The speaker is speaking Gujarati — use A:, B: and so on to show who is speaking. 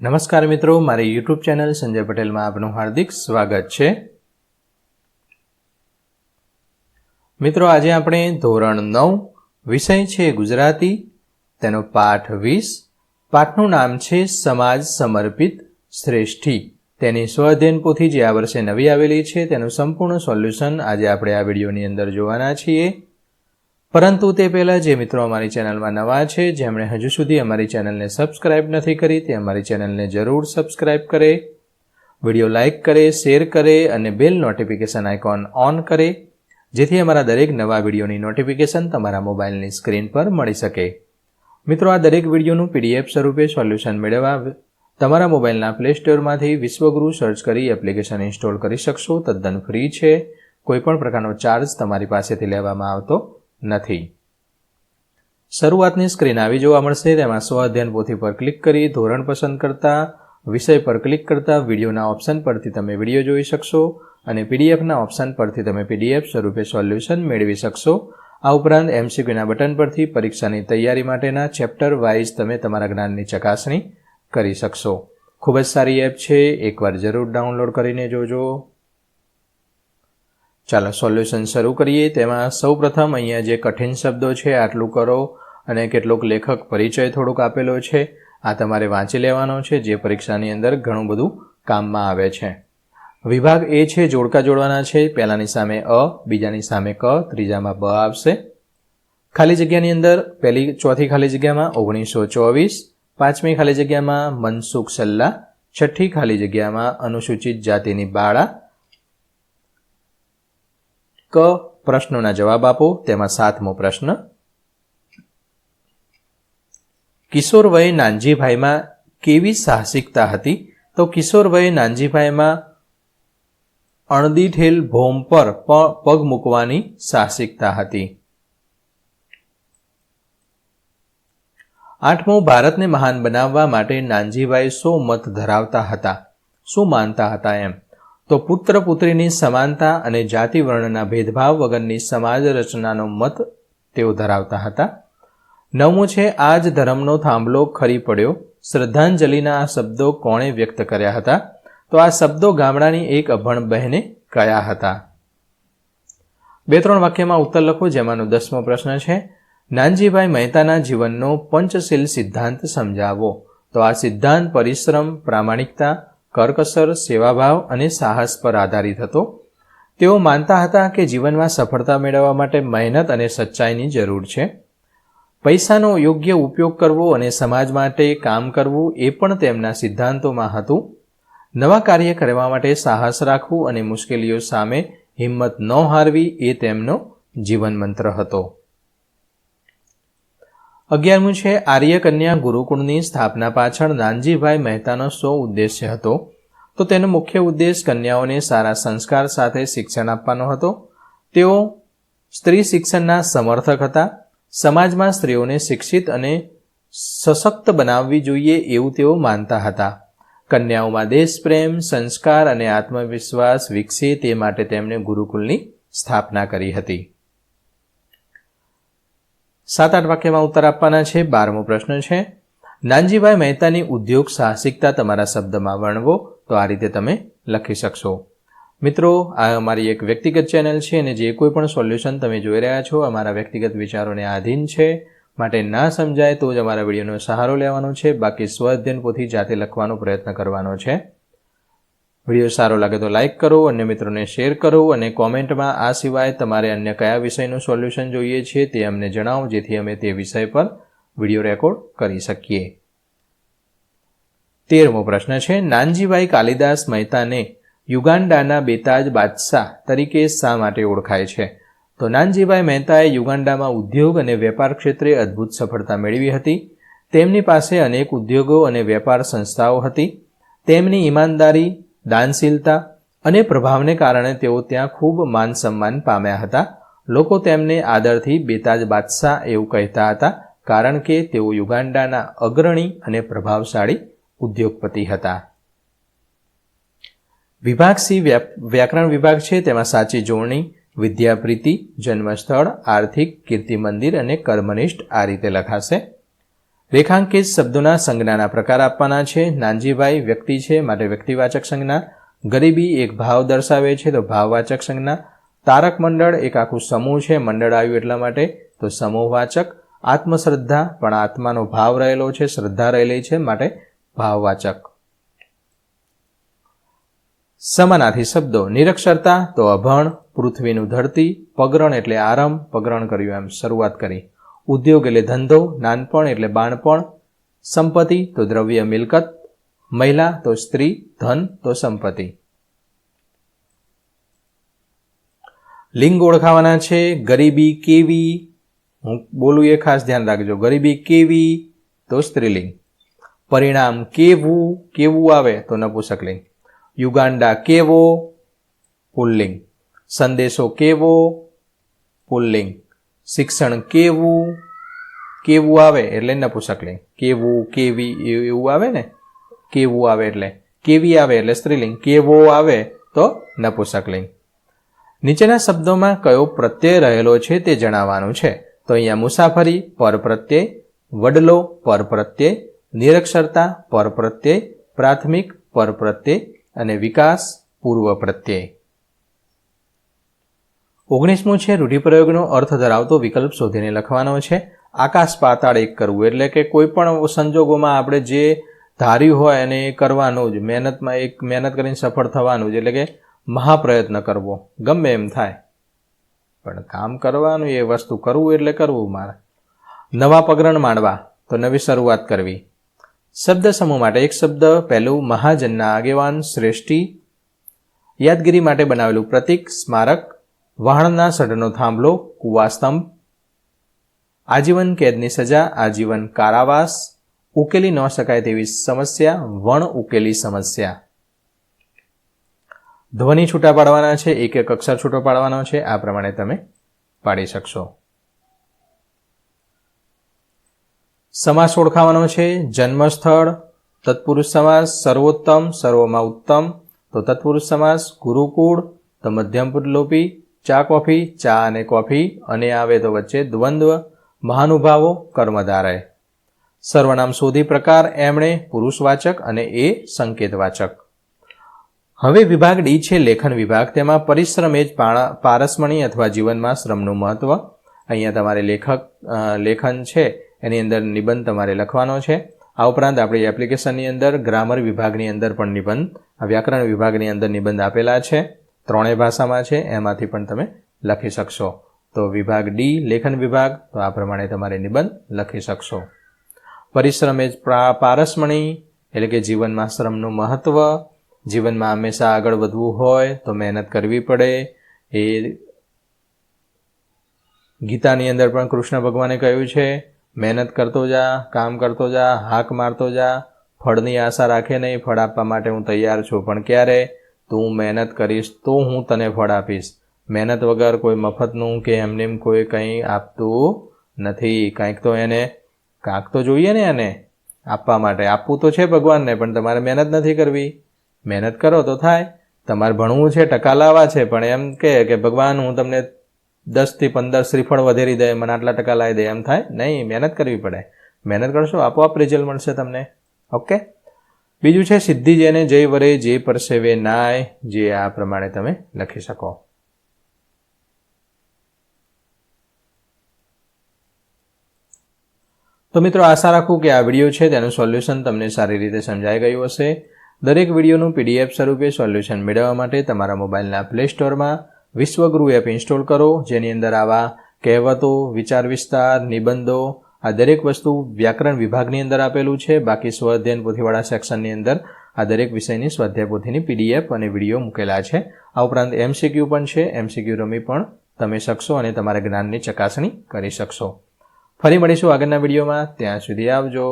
A: નમસ્કાર મિત્રો, મારી યુટ્યુબ ચેનલ સંજય પટેલમાં આપનું હાર્દિક સ્વાગત છે। મિત્રો, આજે આપણે ધોરણ 9 વિષય છે ગુજરાતી, તેનો પાઠ 20, પાઠનું નામ છે સમાજ સમર્પિત શ્રેષ્ઠી। તેની સ્વઅધ્યયન પોથી જે આ વર્ષે નવી આવેલી છે તેનું સંપૂર્ણ સોલ્યુશન આજે આપણે આ વિડીયોની અંદર જોવાના છીએ। પરંતુ તે પહેલાં જે મિત્રો અમારી ચેનલમાં નવા છે, જેમણે હજુ સુધી અમારી ચેનલને સબસ્ક્રાઇબ નથી કરી, તે અમારી ચેનલને જરૂર સબસ્ક્રાઇબ કરે, વિડીયો લાઇક કરે, શેર કરે અને બેલ નોટિફિકેશન આઇકોન ઓન કરે, જેથી અમારા દરેક નવા વિડીયોની નોટિફિકેશન તમારા મોબાઈલની સ્ક્રીન પર મળી શકે। મિત્રો, આ દરેક વિડીયોનું PDF સ્વરૂપે સોલ્યુશન મેળવવા તમારા મોબાઈલના પ્લે સ્ટોરમાંથી વિશ્વગુરુ સર્ચ કરી એપ્લિકેશન ઇન્સ્ટોલ કરી શકશો। તદ્દન ફ્રી છે, કોઈપણ પ્રકારનો ચાર્જ તમારી પાસેથી લેવામાં આવતો નથી। શરૂઆતની સ્ક્રીન આવી જોવા મળશે, તેમાં સ્વ અધ્યયન પોથી પર ક્લિક કરી ધોરણ પસંદ કરતા, વિષય પર ક્લિક કરતા વિડીયોના ઓપ્શન પરથી તમે વિડીયો જોઈ શકશો અને પીડીએફના ઓપ્શન પરથી તમે PDF સ્વરૂપે સોલ્યુશન મેળવી શકશો। આ ઉપરાંત MCQના બટન પરથી પરીક્ષાની તૈયારી માટેના ચેપ્ટર વાઇઝ તમે તમારા જ્ઞાનની ચકાસણી કરી શકશો। ખૂબ જ સારી એપ છે, એકવાર જરૂર ડાઉનલોડ કરીને જોજો। ચાલો સોલ્યુશન શરૂ કરીએ। તેમાં સૌપ્રથમ અહીંયા જે કઠિન શબ્દો છે આટલું કરો અને કેટલોક લેખક પરિચય થોડોક આપેલો છે, આ તમારે વાંચી લેવાનો છે, જે પરીક્ષાની અંદર ઘણું બધું કામમાં આવે છે। વિભાગ એ છે, જોડકા જોડવાના છે, પહેલાની સામે અ, બીજાની સામે ક, ત્રીજામાં બ આવશે। ખાલી જગ્યાની અંદર ચોથી ખાલી જગ્યામાં 1924, પાંચમી ખાલી જગ્યામાં મનસુખ સલ્લા, છઠ્ઠી ખાલી જગ્યામાં અનુસૂચિત જાતિની બાળા। ક, પ્રશ્નોના જવાબ આપો, તેમાં 7મો પ્રશ્ન, કિશોર વયે નાનજીભાઈમાં કેવી સાહસિકતા હતી? તો કિશોર વયે નાનજીભાઈમાં અણદીઠેલ ભોમ પર પગ મૂકવાની સાહસિકતા હતી। 8મો, ભારતને મહાન બનાવવા માટે નાનજીભાઈ શો મત ધરાવતા હતા? શું માનતા હતા એમ? તો પુત્ર પુત્રીની સમાનતા અને જાતિ વર્ણના ભેદભાવ વગરની સમાજ રચનાનો મત તેઓ ધરાવતા હતા। 9મું છે, આ જ ધર્મનો થાંભલો ખરી પડ્યો, શ્રદ્ધાંજલિના આ શબ્દો કોણે વ્યક્ત કર્યા હતા? તો આ શબ્દો ગામડાની એક અભણ બહેને કયા હતા? 2-3 વાક્યમાં ઉત્તર લખો, જેમાંનો 10મો પ્રશ્ન છે, નાનજીભાઈ મહેતાના જીવનનો પંચશીલ સિદ્ધાંત સમજાવો। તો આ સિદ્ધાંત પરિશ્રમ, પ્રામાણિકતા, કરકસર, સેવાભાવ અને સાહસ પર આધારિત હતો। તેઓ માનતા હતા કે જીવનમાં સફળતા મેળવવા માટે મહેનત અને સચ્ચાઈની જરૂર છે। પૈસાનો યોગ્ય ઉપયોગ કરવો અને સમાજ માટે કામ કરવું એ પણ તેમના સિદ્ધાંતોમાં હતું। નવા કાર્ય કરવા માટે સાહસ રાખવું અને મુશ્કેલીઓ સામે હિંમત ન હારવી એ તેમનો જીવન મંત્ર હતો। 11મું છે, આર્ય કન્યા ગુરુકુળની સ્થાપના પાછળ નાનજીભાઈ મહેતાનો શું ઉદ્દેશ્ય હતો? તો તેનો મુખ્ય ઉદ્દેશ કન્યાઓને સારા સંસ્કાર સાથે શિક્ષણ આપવાનો હતો। તેઓ સ્ત્રી શિક્ષણના સમર્થક હતા। સમાજમાં સ્ત્રીઓને શિક્ષિત અને સશક્ત બનાવવી જોઈએ એવું તેઓ માનતા હતા। કન્યાઓમાં દેશપ્રેમ, સંસ્કાર અને આત્મવિશ્વાસ વિકસે તે માટે તેમણે ગુરુકુળની સ્થાપના કરી હતી। 7-8 વાક્યમાં ઉત્તર આપવાના છે। 12મો પ્રશ્ન છે, નાનજીભાઈ મહેતાની ઉદ્યોગ સાહસિકતા તમારા શબ્દમાં વર્ણવો। તો આ રીતે તમે લખી શકશો। મિત્રો, આ અમારી એક વ્યક્તિગત ચેનલ છે અને જે કોઈ પણ સોલ્યુશન તમે જોઈ રહ્યા છો અમારા વ્યક્તિગત વિચારોને આધીન છે, માટે ના સમજાય તો જ અમારા વિડીયોનો સહારો લેવાનો છે, બાકી સ્વ અધ્યયન પોથી જાતે લખવાનો પ્રયત્ન કરવાનો છે। વિડીયો સારો લાગે તો લાઇક કરો, અન્ય મિત્રોને શેર કરો અને કોમેન્ટમાં આ સિવાય તમારે અન્ય કયા વિષયનું સોલ્યુશન જોઈએ છે તે અમને જણાવો, જેથી અમે તે વિષય પર વિડીયો રેકોર્ડ કરી શકીએ। 13મો પ્રશ્ન છે, નાનજીભાઈ કાલિદાસ મહેતાને યુગાન્ડાના બેતાજ બાદશાહ તરીકે શા માટે ઓળખાય છે? તો નાનજીભાઈ મહેતાએ યુગાન્ડામાં ઉદ્યોગ અને વેપાર ક્ષેત્રે અદ્ભુત સફળતા મેળવી હતી। તેમની પાસે અનેક ઉદ્યોગો અને વેપાર સંસ્થાઓ હતી। તેમની ઈમાનદારી, દાનશીલતા અને પ્રભાવને કારણે તેઓ ત્યાં ખૂબ માન સન્માન પામ્યા હતા। લોકો તેમને આદરથી બેતાજ બાદશાહ એવું કહેતા હતા, કારણ કે તેઓ યુગાન્ડાના અગ્રણી અને પ્રભાવશાળી ઉદ્યોગપતિ હતા। વિભાગ સી વ્યાકરણ વિભાગ છે, તેમાં સાચી જોડણી, વિદ્યાપ્રીતિ, જન્મસ્થળ, આર્થિક, કીર્તિ મંદિર અને કર્મનિષ્ઠ આ રીતે લખાશે। રેખાંકિત શબ્દોના સંજ્ઞાના પ્રકાર આપવાના છે. નાનજીભાઈ વ્યક્તિ છે માટે વ્યક્તિવાચક સંજ્ઞા. ગરીબી એક ભાવ દર્શાવે છે તો ભાવવાચક સંજ્ઞા. તારક મંડળ એક આખું સમૂહ છે, મંડળ આવ્યું એટલા માટે તો સમૂહવાચક. આત્મશ્રદ્ધા પણ આત્માનો ભાવ રહેલો છે, શ્રદ્ધા રહેલી છે માટે ભાવવાચક. સમાનાર્થી શબ્દો. નિરક્ષરતા તો અભણ, પૃથ્વીનું ધરતી, પગરણ એટલે આરંભ, પગરણ કર્યું એમ શરૂઆત કરી. ઉદ્યોગ એટલે ધંધો, નાનપણ એટલે બાળપણ. સંપત્તિ તો દ્રવ્ય મિલકત, મહિલા તો સ્ત્રી, ધન તો સંપત્તિ. લિંગ ઓળખાવાના છે. ગરીબી કેવી, હું બોલું એ ખાસ ધ્યાન રાખજો. ગરીબી કેવી તો સ્ત્રીલિંગ. પરિણામ કેવું, કેવું આવે તો નપુંસકલિંગ. યુગાન્ડા કેવો, પુલ્લિંગ. સંદેશો કેવો, પુલ્લિંગ. શિક્ષણ કેવું, કેવું આવે એટલે નપુંસકલિંગ. કેવું, કેવી એવું આવે ને, કેવું આવે એટલે. કેવી આવે એટલે સ્ત્રીલિંગ, કેવો આવે તો નપુંસકલિંગ. નીચેના શબ્દોમાં કયો પ્રત્યય રહેલો છે તે જણાવવાનું છે. તો અહીંયા મુસાફરી પર પ્રત્યય, વડલો પર પ્રત્યય, નિરક્ષરતા પર પ્રત્યય, પ્રાથમિક પર પ્રત્યય અને વિકાસ પૂર્વ પ્રત્યય. 19મું છે રૂઢિપ્રયોગનો અર્થ ધરાવતો વિકલ્પ શોધીને લખવાનો છે. આકાશ પાતાળ એક કરવું એટલે કે કોઈ પણ સંજોગોમાં આપણે જે ધાર્યું હોય એને કરવાનું જ, મહેનત કરીને સફળ થવાનું જ, એટલે કે મહાપ્રયત્ન કરવો. ગમે એમ થાય પણ કામ કરવાનું, એ વસ્તુ કરવું એટલે કરવું મારે. નવા પગરણ માંડવા તો નવી શરૂઆત કરવી. શબ્દ સમૂહ માટે એક શબ્દ. પહેલું મહાજનના આગેવાન, શ્રેષ્ઠી. યાદગીરી માટે બનાવેલું પ્રતીક, સ્મારક. વાહણના સઢનો થાંભલો, કુવાસ્તંભ. આજીવન કેદની સજા, આજીવન કારાવાસ. ઉકેલી ન શકાય તેવી સમસ્યા, વણ ઉકેલી સમસ્યા. ધ્વનિ છૂટા પાડવાના છે, એક એક અક્ષર છૂટો પાડવાનો છે. આ પ્રમાણે તમે પાડી શકશો. સમાસ ઓળખાવાનો છે. જન્મસ્થળ તત્પુરુષ સમાસ, સર્વોત્તમ સર્વમાં ઉત્તમ તો તત્પુરુષ સમાસ, ગુરુકુળ તો મધ્યમપુરુષલોપી, ચા કોફી ચા અને કોફી અને આવે તો વચ્ચે દ્વંદ્વ, મહાનુભાવો કર્મધારય. સર્વનામ શોધી પ્રકાર, એમણે પુરુષવાચક અને એ સંકેતવાચક. હવે વિભાગ ડી છે લેખન વિભાગ. તેમાં પરિશ્રમ એ જ પારસમણી અથવા જીવનમાં શ્રમનું મહત્વ. અહીંયા તમારે લેખન છે એની અંદર નિબંધ તમારે લખવાનો છે. આ ઉપરાંત આપણી એપ્લિકેશનની અંદર ગ્રામર વિભાગની અંદર પણ નિબંધ, વ્યાકરણ વિભાગની અંદર નિબંધ આપેલા છે. 3 ભાષામાં છે, એમાંથી પણ તમે લખી શકશો. તો વિભાગ ડી લેખન વિભાગ, તો આ પ્રમાણે તમારે નિબંધ લખી શકશો. પરિશ્રમ એ જ પારસમણી એટલે કે જીવનમાં શ્રમનું મહત્વ. જીવનમાં હંમેશા આગળ વધવું હોય તો મહેનત કરવી પડે. એ ગીતાની અંદર પણ કૃષ્ણ ભગવાને કહ્યું છે, મહેનત કરતો જા, કામ કરતો જા, હાક મારતો જા, ફળની આશા રાખે નહીં. ફળ આપવા માટે હું તૈયાર છું, પણ ક્યારે? તું મહેનત કરીશ તો હું તને ફળ આપીશ. મહેનત વગર કોઈ મફતનું કે એમને કોઈ કંઈ આપતું નથી. કાંઈક તો જોઈએ ને એને આપવા માટે. આપવું તો છે ભગવાનને, પણ તમારે મહેનત નથી કરવી. મહેનત કરો તો થાય. તમારે ભણવું છે, ટકા લાવવા છે, પણ એમ કે ભગવાન હું તમને 10 થી 15 શ્રીફળ વધેરી દે, મને આટલા ટકા લાવી દે, એમ થાય નહીં. મહેનત કરવી પડે. મહેનત કરશો આપોઆપ રિઝલ્ટ મળશે તમને. ઓકે. બીજું છે સિદ્ધિ જેને જય વરે, જે પરસેવે નાય. જે આ પ્રમાણે તમે લખી શકો. તો મિત્રો આશા રાખું કે આ વિડીયો છે તેનું સોલ્યુશન તમને સારી રીતે સમજાઈ ગયું હશે. દરેક વિડીયોનું PDF સ્વરૂપે સોલ્યુશન મેળવવા માટે તમારા મોબાઈલના પ્લે સ્ટોરમાં વિશ્વગુરુ એપ ઇન્સ્ટોલ કરો, જેની અંદર આવા કહેવતો, વિચાર વિસ્તાર, નિબંધો આ દરેક વસ્તુ વ્યાકરણ વિભાગની અંદર આપેલું છે. બાકી સ્વઅધ્યયન પોથીવાળા સેક્શનની અંદર આ દરેક વિષયની સ્વાધ્યાય પોથીની PDF અને વિડીયો મૂકેલા છે. આ ઉપરાંત MCQ પણ છે. MCQ રમી પણ તમે શકશો અને તમારા જ્ઞાનની ચકાસણી કરી શકશો. ફરી મળીશું આગળના વિડીયોમાં. ત્યાં સુધી આવજો.